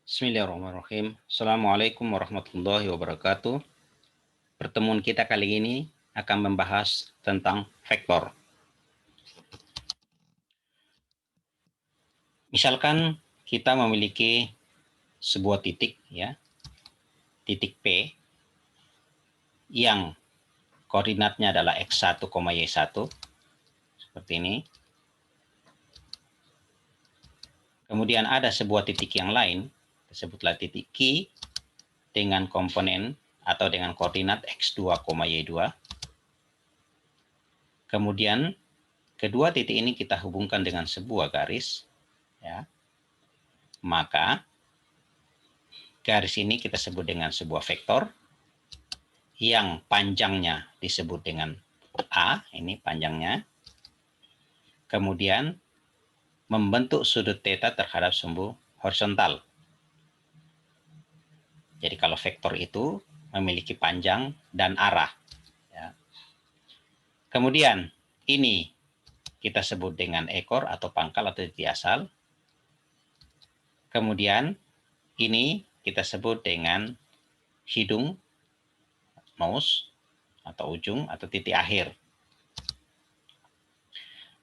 Bismillahirrahmanirrahim. Assalamualaikum warahmatullahi wabarakatuh. Pertemuan kita kali ini akan membahas tentang vektor. Misalkan kita memiliki sebuah titik, ya, titik P yang koordinatnya adalah x1, y1, seperti ini. Kemudian ada sebuah titik yang lain, sebutlah titik Q dengan komponen atau dengan koordinat x2, y2. Kemudian kedua titik ini kita hubungkan dengan sebuah garis, ya. Maka garis ini kita sebut dengan sebuah vektor yang panjangnya disebut dengan A, ini panjangnya. Kemudian membentuk sudut theta terhadap sumbu horizontal. Jadi kalau vektor itu memiliki panjang dan arah, ya. Kemudian ini kita sebut dengan ekor atau pangkal atau titik asal. Kemudian ini kita sebut dengan hidung, nose, atau ujung, atau titik akhir.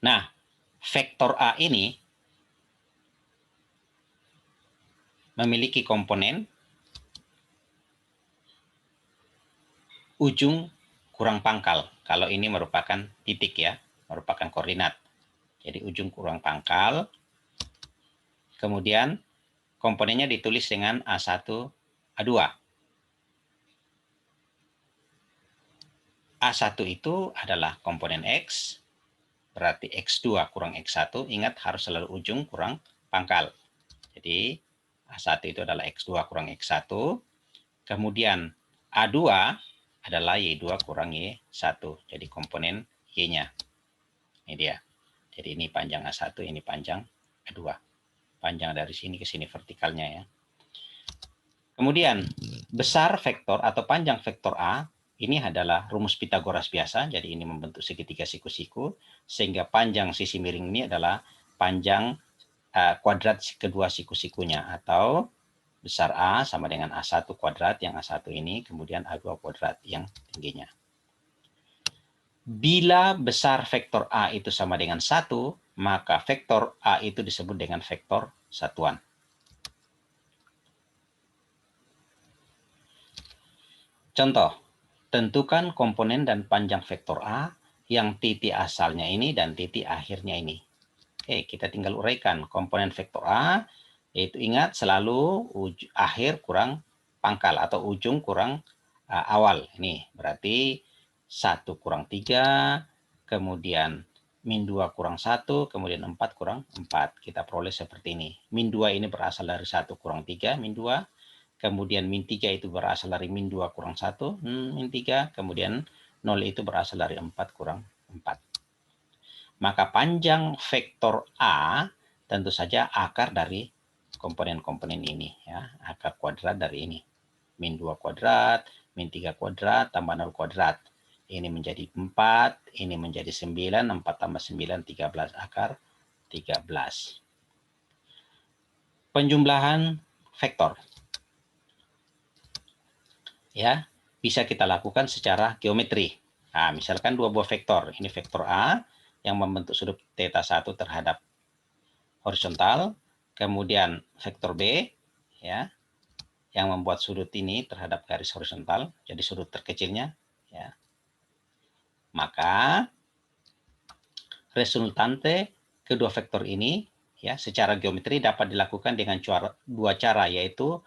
Nah, vektor A ini memiliki komponen ujung kurang pangkal. Kalau ini merupakan titik, ya, merupakan koordinat. Jadi ujung kurang pangkal. Kemudian komponennya ditulis dengan A1, A2. A1 itu adalah komponen X, berarti X2 kurang X1. Ingat, harus selalu ujung kurang pangkal. Jadi A1 itu adalah X2 kurang X1. Kemudian A2 adalah Y2 kurang Y1. Jadi komponen Y-nya. Ini dia. Jadi ini panjang A1, ini panjang A2. Panjang dari sini ke sini vertikalnya, ya. Kemudian besar vektor atau panjang vektor A ini adalah rumus Pitagoras biasa. Jadi ini membentuk segitiga siku-siku, sehingga panjang sisi miring ini adalah panjang kuadrat kedua siku-sikunya, atau besar A sama dengan A1 kuadrat yang A1 ini, kemudian A2 kuadrat yang tingginya. Bila besar vektor A itu sama dengan 1, maka vektor A itu disebut dengan vektor satuan. Contoh, tentukan komponen dan panjang vektor A yang titik asalnya ini dan titik akhirnya ini. Oke, kita tinggal uraikan komponen vektor A, yaitu ingat selalu akhir kurang pangkal atau ujung kurang awal. Ini berarti 1 kurang 3, kemudian min 2 kurang 1, kemudian 4 kurang 4. Kita peroleh seperti ini. Min 2 ini berasal dari 1 kurang 3, min 2. Kemudian min 3 itu berasal dari min 2 kurang 1, min 3. Kemudian 0 itu berasal dari 4 kurang 4. Maka panjang vektor A tentu saja akar dari komponen-komponen ini, ya. Akar kuadrat dari ini. Min 2 kuadrat, min 3 kuadrat, tambah 0 kuadrat. Ini menjadi 4, ini menjadi 9, 4 tambah 9, 13, akar 13. Penjumlahan vektor, ya, bisa kita lakukan secara geometri. Nah, misalkan dua buah vektor. Ini vektor A yang membentuk sudut theta 1 terhadap horizontal, kemudian vektor B, ya, yang membuat sudut ini terhadap garis horizontal, jadi sudut terkecilnya, ya. Maka resultante kedua vektor ini, ya, secara geometri dapat dilakukan dengan dua cara, yaitu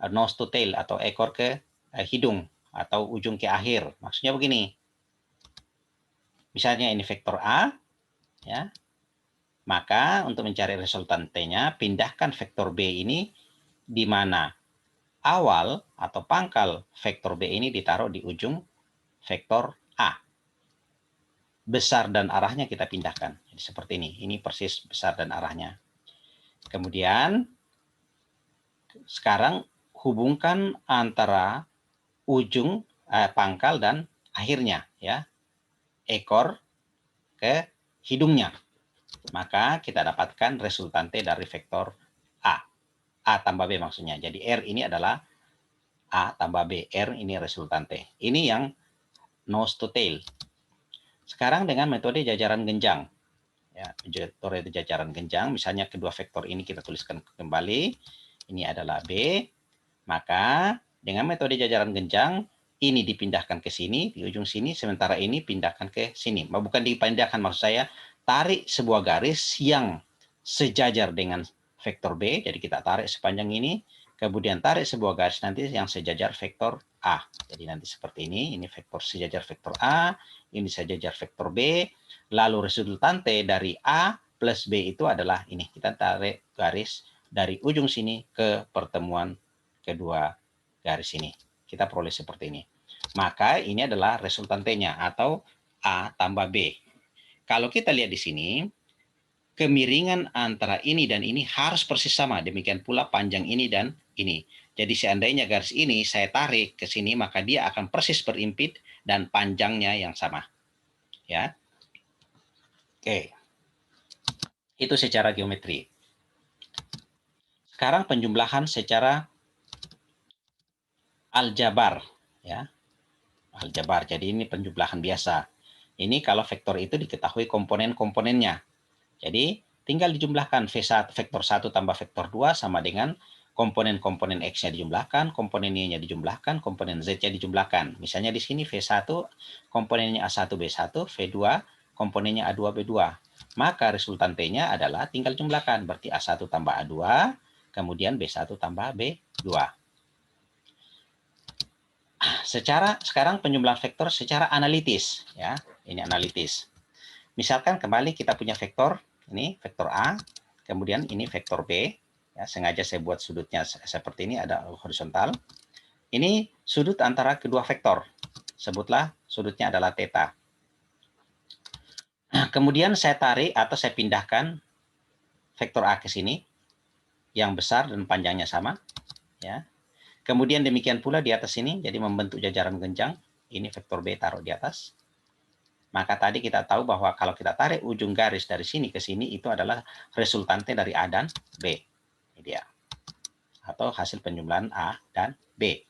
nose to tail atau ekor ke hidung atau ujung ke akhir. Maksudnya begini. Misalnya ini vektor A, ya. Maka untuk mencari resultantenya, pindahkan vektor B ini di mana awal atau pangkal vektor B ini ditaruh di ujung vektor A. Besar dan arahnya kita pindahkan. Jadi seperti ini. Ini persis besar dan arahnya. Kemudian sekarang hubungkan antara ujung pangkal dan akhirnya, ya. Ekor ke hidungnya. Maka kita dapatkan resultante dari vektor A. A tambah B maksudnya. Jadi R ini adalah A tambah B. R ini resultante. Ini yang nose to tail. Sekarang dengan metode jajaran genjang. Ya, metode jajaran genjang, misalnya kedua vektor ini kita tuliskan kembali. Ini adalah B. Maka dengan metode jajaran genjang, ini dipindahkan ke sini, di ujung sini, sementara ini pindahkan ke sini. Bukan dipindahkan, maksud saya, tarik sebuah garis yang sejajar dengan vektor B, jadi kita tarik sepanjang ini, kemudian tarik sebuah garis nanti yang sejajar vektor A. Jadi nanti seperti ini vektor sejajar vektor A, ini sejajar vektor B, lalu resultante dari A plus B itu adalah ini. Kita tarik garis dari ujung sini ke pertemuan kedua garis ini. Kita peroleh seperti ini. Maka ini adalah resultantenya atau A tambah B. Kalau kita lihat di sini, kemiringan antara ini dan ini harus persis sama. Demikian pula panjang ini dan ini. Jadi seandainya garis ini saya tarik ke sini, maka dia akan persis berimpit dan panjangnya yang sama. Ya. Oke. Itu secara geometri. Sekarang penjumlahan secara aljabar, ya. Aljabar. Jadi ini penjumlahan biasa. Ini kalau vektor itu diketahui komponen-komponennya. Jadi tinggal dijumlahkan V1 vektor 1 tambah vektor 2 sama dengan komponen-komponen X-nya dijumlahkan, komponen Y-nya dijumlahkan, komponen Z-nya dijumlahkan. Misalnya di sini V1 komponennya A1 B1, V2 komponennya A2 B2. Maka resultantenya adalah tinggal jumlahkan, berarti A1 tambah A2, kemudian B1 tambah B2. Sekarang penjumlahan vektor secara analitis, ya. Ini analitis. Misalkan kembali kita punya vektor, ini vektor A, kemudian ini vektor B, ya, sengaja saya buat sudutnya seperti ini, ada horizontal. Ini sudut antara kedua vektor, sebutlah sudutnya adalah theta. Nah, kemudian saya tarik atau saya pindahkan vektor A ke sini, yang besar dan panjangnya sama, ya. Kemudian demikian pula di atas ini, jadi membentuk jajaran genjang. Ini vektor B taruh di atas. Maka tadi kita tahu bahwa kalau kita tarik ujung garis dari sini ke sini, itu adalah resultante dari A dan B. Ini dia. Atau hasil penjumlahan A dan B.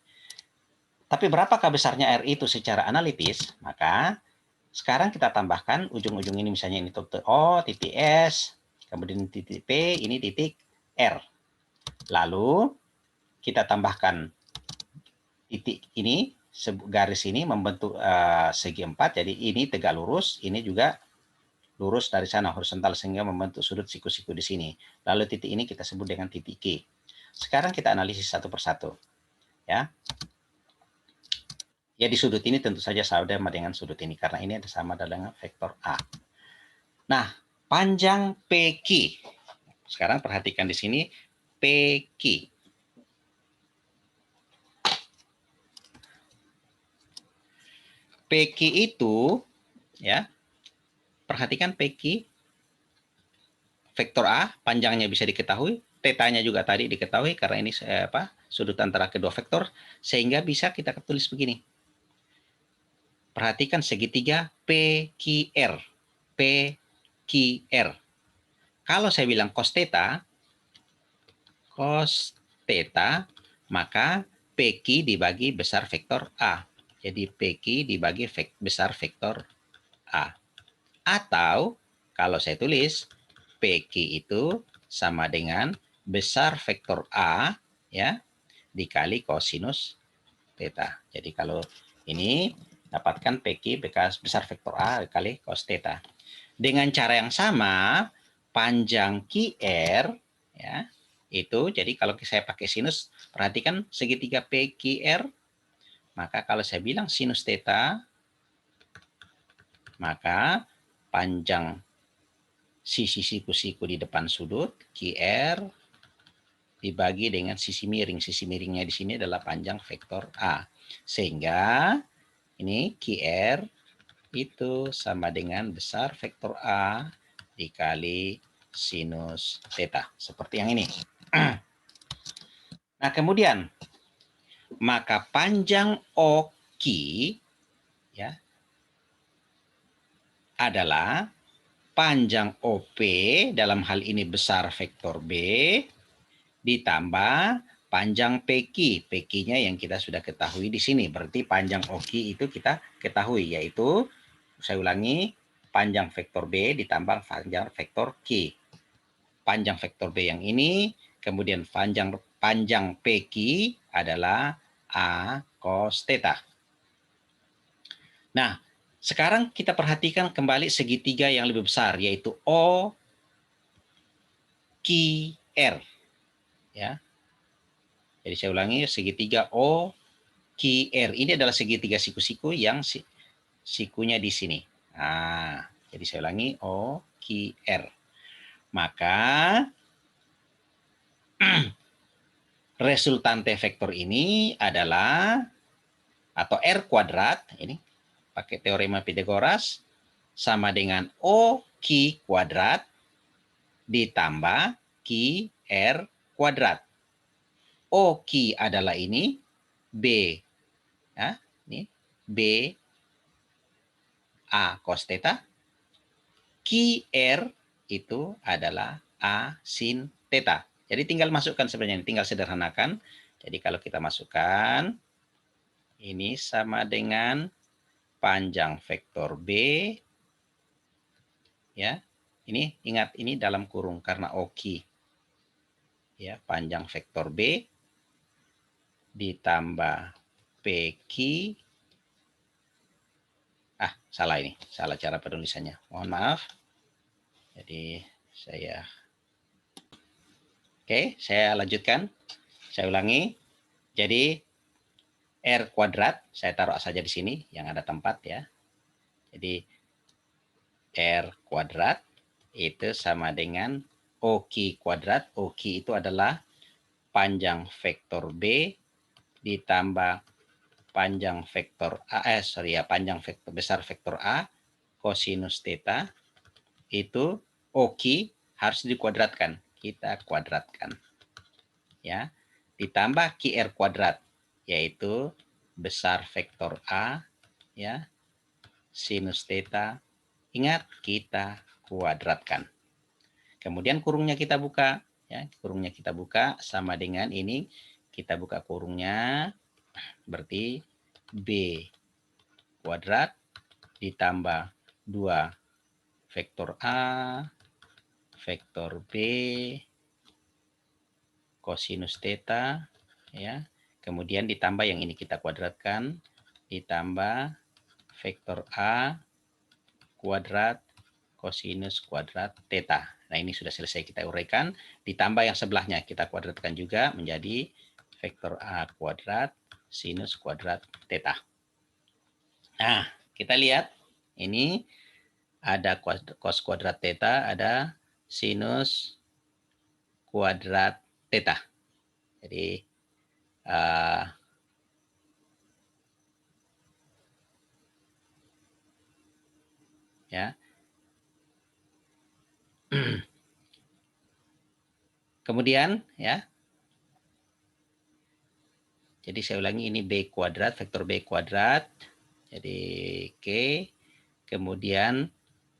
Tapi berapakah besarnya R itu secara analitis? Maka sekarang kita tambahkan ujung-ujung ini, misalnya ini titik O, titik S, kemudian titik P, ini titik R. Lalu kita tambahkan titik ini, garis ini membentuk segi 4, jadi ini tegak lurus, ini juga lurus dari sana horizontal sehingga membentuk sudut siku-siku di sini. Lalu titik ini kita sebut dengan titik Q. Sekarang kita analisis satu persatu. Ya. Ya, di sudut ini tentu saja sama dengan sudut ini karena ini ada sama dengan vektor A. Nah, panjang PQ. Sekarang perhatikan di sini PQ. PQ itu, ya, perhatikan PQ, vektor A, panjangnya bisa diketahui, tetanya juga tadi diketahui karena ini sudut antara kedua vektor, sehingga bisa kita tulis begini. Perhatikan segitiga PQR. PQR. Kalau saya bilang cos theta, maka PQ dibagi besar vektor A. Jadi PQ dibagi besar vektor A. Atau kalau saya tulis PQ itu sama dengan besar vektor A, ya, dikali kosinus theta. Jadi kalau ini dapatkan PQ besar vektor A dikali cos theta. Dengan cara yang sama, panjang QR, ya, itu jadi kalau saya pakai sinus, perhatikan segitiga PQR, maka kalau saya bilang sinus theta, maka panjang sisi siku-siku di depan sudut QR dibagi dengan sisi miring. Sisi miringnya di sini adalah panjang vektor A. Sehingga ini QR itu sama dengan besar vektor A dikali sinus theta. Seperti yang ini. Nah, kemudian maka panjang OQ, ya, adalah panjang OP, dalam hal ini besar vektor B, ditambah panjang PQ. PQ-nya yang kita sudah ketahui di sini. Berarti panjang OQ itu kita ketahui, yaitu, saya ulangi, panjang vektor B ditambah panjang vektor Q. Panjang vektor B yang ini, kemudian panjang PQ adalah A cos theta. Nah, sekarang kita perhatikan kembali segitiga yang lebih besar, yaitu O Q R. Ya. Jadi saya ulangi, segitiga O Q R. Ini adalah segitiga siku-siku yang sikunya di sini. Nah, jadi saya ulangi, O Q R. Maka resultante vektor ini adalah, atau R kuadrat, ini pakai teorema Pythagoras, sama dengan OQ kuadrat ditambah QR kuadrat. OQ adalah ini, B, ya, ini B A cos theta, QR itu adalah A sin theta. Jadi tinggal masukkan sebenarnya, tinggal sederhanakan. Jadi kalau kita masukkan, ini sama dengan panjang vektor B, ya. Ini ingat, ini dalam kurung karena OQ. Ya, panjang vektor B ditambah PQ. Salah ini, salah cara penulisannya. Mohon maaf. Jadi saya lanjutkan. Saya ulangi. Jadi R kuadrat, saya taruh saja di sini yang ada tempat ya. Jadi R kuadrat itu sama dengan OQ kuadrat. OQ itu adalah panjang vektor B ditambah panjang vektor A, panjang vektor besar vektor A kosinus theta, itu OQ harus dikuadratkan. Kita kuadratkan. Ya. Ditambah QR kuadrat, yaitu besar vektor A, ya, sinus theta. Ingat, kita kuadratkan. Kemudian kurungnya kita buka, ya, kurungnya kita buka sama dengan ini, kita buka kurungnya, berarti B kuadrat ditambah 2 vektor A, vektor B, kosinus theta, ya. Kemudian ditambah yang ini kita kuadratkan, ditambah vektor A kuadrat kosinus kuadrat theta. Nah, ini sudah selesai kita uraikan. Ditambah yang sebelahnya kita kuadratkan juga menjadi vektor A kuadrat sinus kuadrat theta. Nah, kita lihat ini ada cos kuadrat theta, ada sinus kuadrat theta. Jadi ya. Kemudian ya. Jadi saya ulangi, ini B kuadrat, vektor B kuadrat. Jadi K, kemudian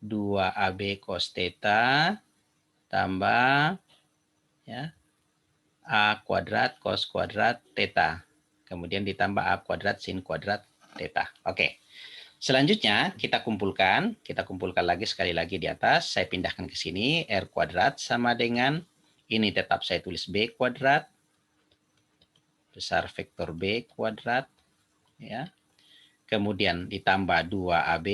2AB cos theta tambah ya A kuadrat cos kuadrat theta. Kemudian ditambah A kuadrat sin kuadrat theta. Oke. Selanjutnya kita kumpulkan lagi sekali lagi di atas. Saya pindahkan ke sini, R kuadrat sama dengan ini tetap saya tulis B kuadrat besar vektor B kuadrat, ya. Kemudian ditambah 2AB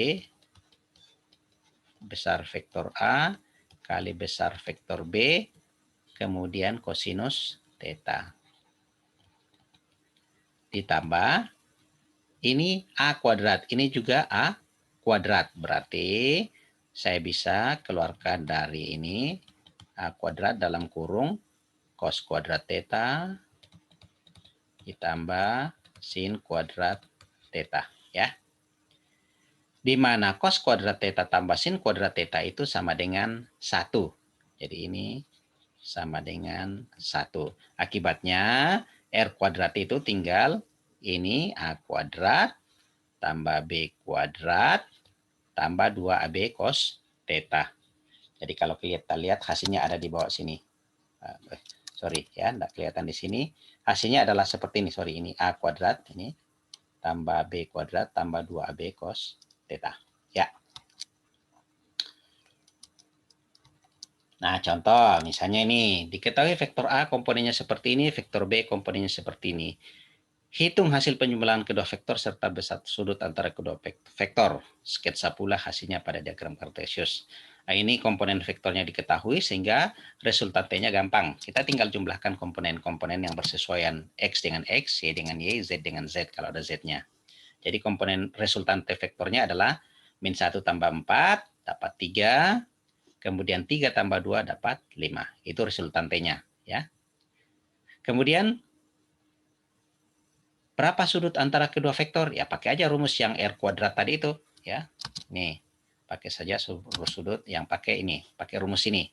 besar vektor A kali besar vektor B, kemudian kosinus theta. Ditambah ini A kuadrat, ini juga A kuadrat. Berarti saya bisa keluarkan dari ini A kuadrat dalam kurung cos kuadrat theta ditambah sin kuadrat theta, ya. Di mana cos kuadrat theta tambah sin kuadrat theta itu sama dengan 1. Jadi ini sama dengan 1. Akibatnya R kuadrat itu tinggal ini A kuadrat tambah B kuadrat tambah 2AB cos theta. Jadi kalau kita lihat hasilnya ada di bawah sini. sorry ya, enggak kelihatan di sini. Hasilnya adalah seperti ini, sorry, ini A kuadrat, ini tambah B kuadrat tambah 2AB cos theta. Ya. Nah, contoh misalnya ini, diketahui vektor A komponennya seperti ini, vektor B komponennya seperti ini. Hitung hasil penjumlahan kedua vektor serta besar sudut antara kedua vektor. Sketsa pula hasilnya pada diagram Cartesius. Nah, ini komponen vektornya diketahui sehingga resultantenya gampang. Kita tinggal jumlahkan komponen-komponen yang bersesuaian X dengan X, Y dengan Y, Z dengan Z kalau ada Z-nya. Jadi komponen resultante vektornya adalah min 1 tambah 4 dapat 3, kemudian 3 tambah 2 dapat 5. Itu resultantenya. Ya. Kemudian berapa sudut antara kedua vektor? Ya pakai aja rumus yang R kuadrat tadi itu. Ya, nih pakai saja sudut yang pakai ini, pakai rumus ini.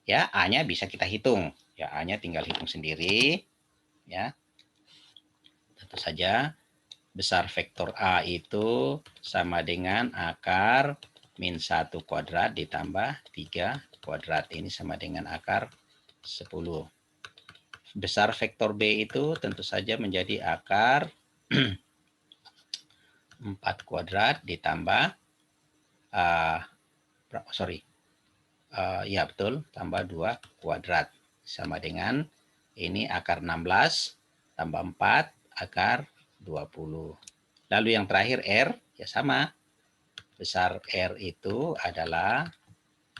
Ya, A-nya bisa kita hitung. Ya, A-nya tinggal hitung sendiri. Ya, tentu saja besar vektor A itu sama dengan akar min 1 kuadrat ditambah 3 kuadrat. Ini sama dengan akar 10. Besar vektor B itu tentu saja menjadi akar 4 kuadrat ditambah ya betul, tambah 2 kuadrat. Sama dengan ini akar 16 tambah 4 akar 20. Lalu yang terakhir R, ya sama. Besar R itu adalah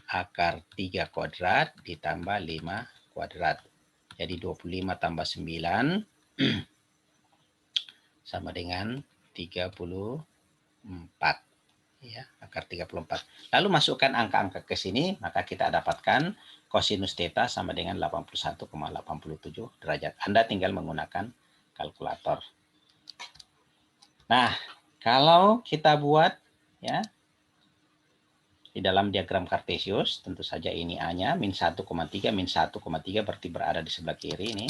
akar 3 kuadrat ditambah 5 kuadrat. Jadi 25 tambah 9 sama dengan 34. Ya, akar 34. Lalu masukkan angka-angka ke sini, maka kita dapatkan kosinus theta sama dengan 81,87 derajat. Anda tinggal menggunakan kalkulator. Nah, kalau kita buat ya di dalam diagram Cartesius, tentu saja ini A-nya min 1,3 berarti berada di sebelah kiri ini.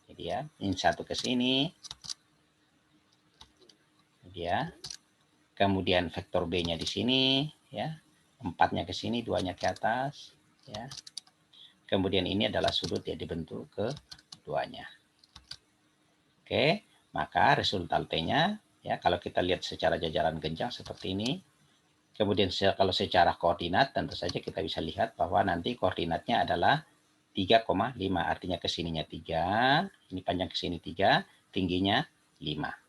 Jadi ya, min 1 ke sini. Ya. Kemudian vektor B-nya di sini, ya. 4-nya ke sini, 2-nya ke atas, ya. Kemudian ini adalah sudut yang dibentuk keduanya. Oke, maka resultantenya, ya, kalau kita lihat secara jajaran genjang seperti ini. Kemudian kalau secara koordinat, tentu saja kita bisa lihat bahwa nanti koordinatnya adalah 3,5. Artinya ke sininya 3, ini panjang ke sini 3, tingginya 5.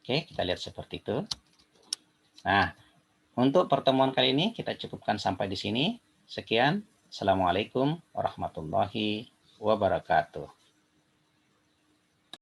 Oke, kita lihat seperti itu. Nah, untuk pertemuan kali ini kita cukupkan sampai di sini. Sekian. Assalamualaikum warahmatullahi wabarakatuh.